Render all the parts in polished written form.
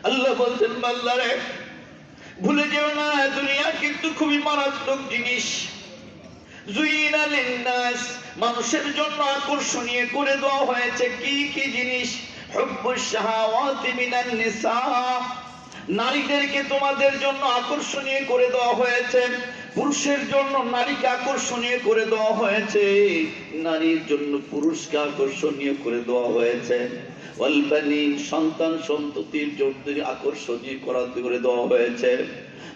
আল্লাহ বলছেন বান্দারে ভুলে যেও না দুনিয়া কিন্তু খুবই মারাত্মক জিনিস। জুইনা লিন্নাস, মানুষের জন্য আকর্ষণীয় করে দেওয়া হয়েছে কি কি জিনিস? হুব্বুশ শাহাওয়াতি মিনান নিসা, নারীদেরকে তোমাদের জন্য আকর্ষণীয় করে দেওয়া হয়েছে। পুরুষের জন্য নারীকে আকর্ষণীয় করে দেওয়া হয়েছে, নারীর জন্য পুরুষকে আকর্ষণীয় করে দেওয়া হয়েছে। ওয়াল বানিন, সন্তান সন্ততির জন্য আকর্ষণীয় করে দেওয়া হয়েছে।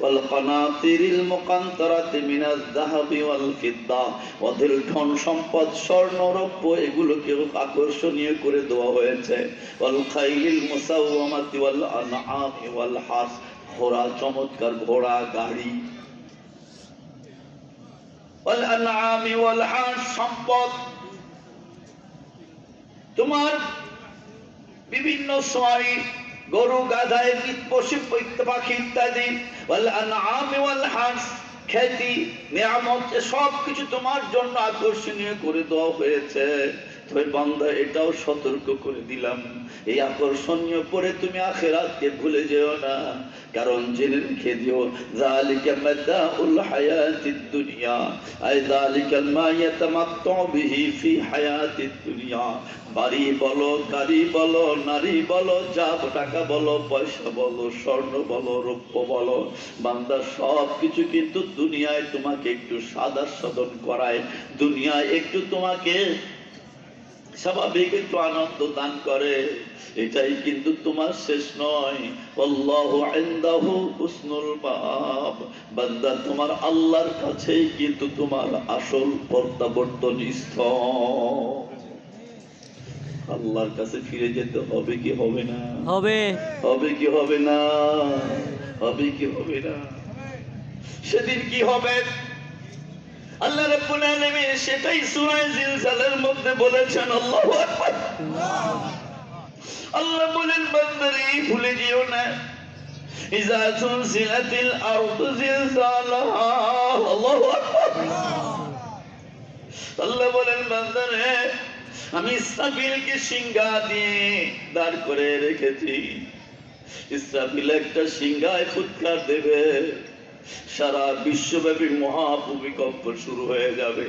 ওয়াল কানাতিরিল মুকান্তারাতি মিনাজ যাহাবি ওয়াল ফিদ্দা, ওদের ধন সম্পদ স্বর্ণ রৌপ্য এগুলোকে আকর্ষণীয় করে দেওয়া হয়েছে। ওয়াল খাইলিল মুসাওয়ামাতি ওয়াল আনআমি ওয়াল হাস, ঘোড়া, চমৎকার ঘোড়া গাড়ি। ওয়াল আনআমি ওয়াল হাস, সম্পদ, তোমার বিভিন্ন সওয়ারি, গরু গাধা পশু পাখি ইত্যাদি। ওয়াল আনআমি ওয়াল হাস, খ্যাতি নিয়ামত সব কিছু তোমার জন্য আকর্ষণীয় করে দেওয়া হয়েছে। তবে বান্দা এটাও সতর্ক করে দিলাম, এই আকর্ষণীয় পরে তুমি আখিরাতকে ভুলে যেও না। কারণ জেনে রেখে দিও, যালিকা মাতাউল হায়াতিদ দুনিয়া, আই যালিকা মা ইয়াতামাত্তু বিহি ফি হায়াতিদ দুনিয়া। বাড়ি বলো, গাড়ি বলো, নারী বলো, যা টাকা বলো, পয়সা বলো, স্বর্ণ বলো, রৌপ্য বলো, বান্দা সব কিছু কিন্তু দুনিয়ায় তোমাকে একটু সাদাসদন করায়, দুনিয়ায় একটু তোমাকে স্বাভাবিক একটু আনন্দ দান করে। এটাই কিন্তু তোমার শেষ নয়। আল্লাহু ইনদাহু হুসনুল মাআব, বান্দা তোমার আল্লাহর কাছেই কিন্তু তোমার আসল প্রত্যাবর্তন স্থল। আল্লাহর কাছে ফিরে যেতে হবে কি হবে না? হবে। হবে কি হবে না? হবে কি হবে না? সেদিন কি হবে আল্লাহ রাব্বুল আলামিন সেটাই সূরা জিলজালের মধ্যে বলেছেন। আল্লাহু আকবার। আল্লাহ বলেন বান্দারে ভুলে যেও না, ইযা যুলজিলাতিল আরদু জিলজালাহা। আল্লাহু আকবার। আল্লাহ বলেন বান্দারে আমি ইসরাফিলকে সিংহা দিয়ে দাঁড় করে রেখেছি। ইসরাফিল একটা সিংহায় ফুৎকার দেবে, সারা বিশ্বব্যাপী মহাভূমিকম্প শুরু হয়ে যাবে,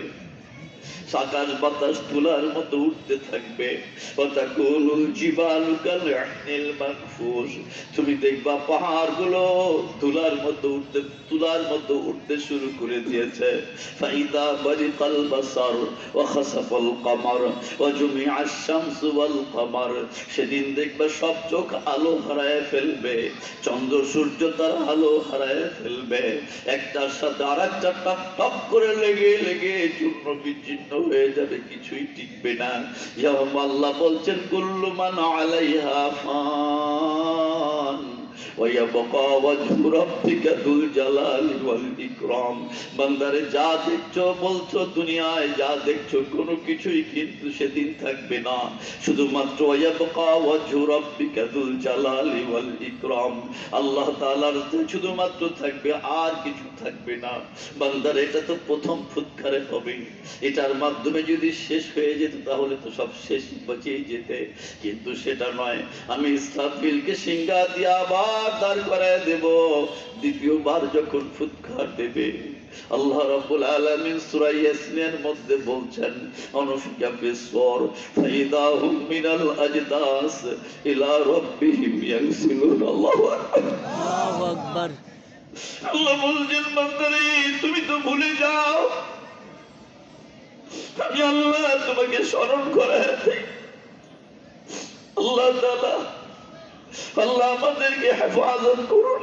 আকাশ বাতাস তুলার মতো উঠতে থাকবে। তুমি দেখবা পাহাড় গুলো তুলার মতো উঠতে শুরু করে দিয়েছে। ফাইদা বারিকাল বাসার ওয়া খাসাফাল কমার ওয়া জুমিআশ শামসু ওয়াল কমার, সেদিন দেখবা সব চোখ আলো হারায় ফেলবে, চন্দ্র সূর্য তার আলো হারায় ফেলবে, একটার সাথে আরেকটা টপ টপ করে লেগে লেগে চূর্ণ বিচ্ছিন্ন হয়ে যাবে, কিছুই টিকবে না। আল্লাহ বলছেন কুল্লু মান আলাইহা ফান ওয়া ইয়াবকা ওয়াজহু রাব্বিকা যুল জালালি ওয়াল ইকরাম। বান্দারে যা দেখছো বলছো দুনিয়ায় যা দেখছো কোনো কিছুই কিন্তু সেদিন থাকবে না, শুধুমাত্র ওয়া ইয়াবকা ওয়াজহু রাব্বিকা যুল জালালি ওয়াল ইকরাম, আল্লাহ তাআলার শুধুমাত্র থাকবে, আর কিছু থাকবে না। বান্দার এটা তো প্রথম ফুৎকারে হবে, এটার মাধ্যমে যদি শেষ হয়ে যেত তাহলে তো সব শেষ বাঁচিয়ে যেতে, কিন্তু সেটা নয়। আমি ইসরাফিলকে সিংহা দিয়ে আবার দাঁড় করায় দেব, দ্বিতীয়বার যখন ফুৎকার দেবে। আল্লাহ রাব্বুল আলামিন সূরা ইয়াসিনের মধ্যে বলছেন অনুফিকা ফিস-সূর ফাইদাহুম মিনাল আজদাস ইলা রাব্বিহিম ইয়ানসিলুন। আল্লাহু আকবার। আল্লাহু আকবার। আল্লাহ বলছেন বান্দারে তুমি তো ভুলে যাও, আমি আল্লাহ তোমাকে স্মরণ করায় দেই। আল্লাহ তাআলা আল্লাহ আমাদেরকে হেফাজত করুন।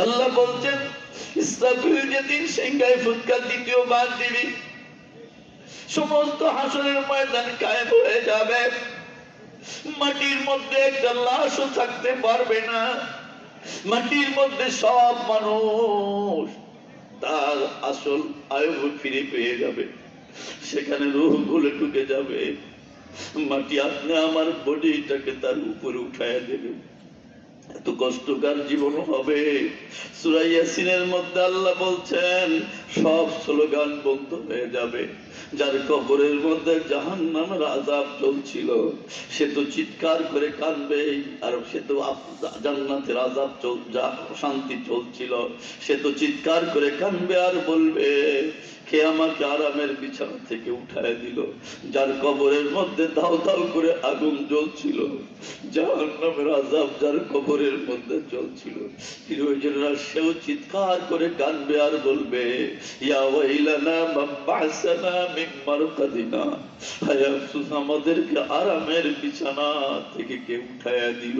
আল্লাহ বলছেন ইসরাফিল যেদিন সিংহায় ফুৎকার দ্বিতীয়বার দিবি, সমস্ত হাসরের ময়দান কায়েম হয়ে যাবে, মাটির মধ্যে একটা লাশও থাকতে পারবে না, মাটির মধ্যে সব মানুষ তার আসল আয়ু ফিরে পেয়ে যাবে, সেখানে রূহ গুলো ঢুকে যাবে, মাটি আপনি আমার বডিটাকে তার উপরে উঠায় দেবে। এত কষ্টকর জীবন হবে। সূরা ইয়াসিনের মধ্যে আল্লাহ বলছেন সব স্লোগান বন্ধ হয়ে যাবে। যার কবরের মধ্যে জাহান্নামের আযাব চলছিল, সে তো চিৎকার করে কাঁদবে, আর সে তো জান্নাতের আযাব শান্তি চলছিল, সে তো চিৎকার করে কাঁদবে আর বলবে, কে আমাকে আরামের বিছানা থেকে উঠায় দিল। যার কবরের মধ্যে দাও দাও করে আগুন জ্বলছিল, জাহান্নামের আযাব যার কবরের মধ্যে চলছিল, প্রিয়জনেরা সেও চিৎকার করে কাঁদবে আর বলবে, ইয়া ওয়াইলানা মান বা'সানা মিন মারকাদিনা, হায় আফসোস, আমাদেরকে আরামের বিছানা থেকে কে উঠায়া দিল।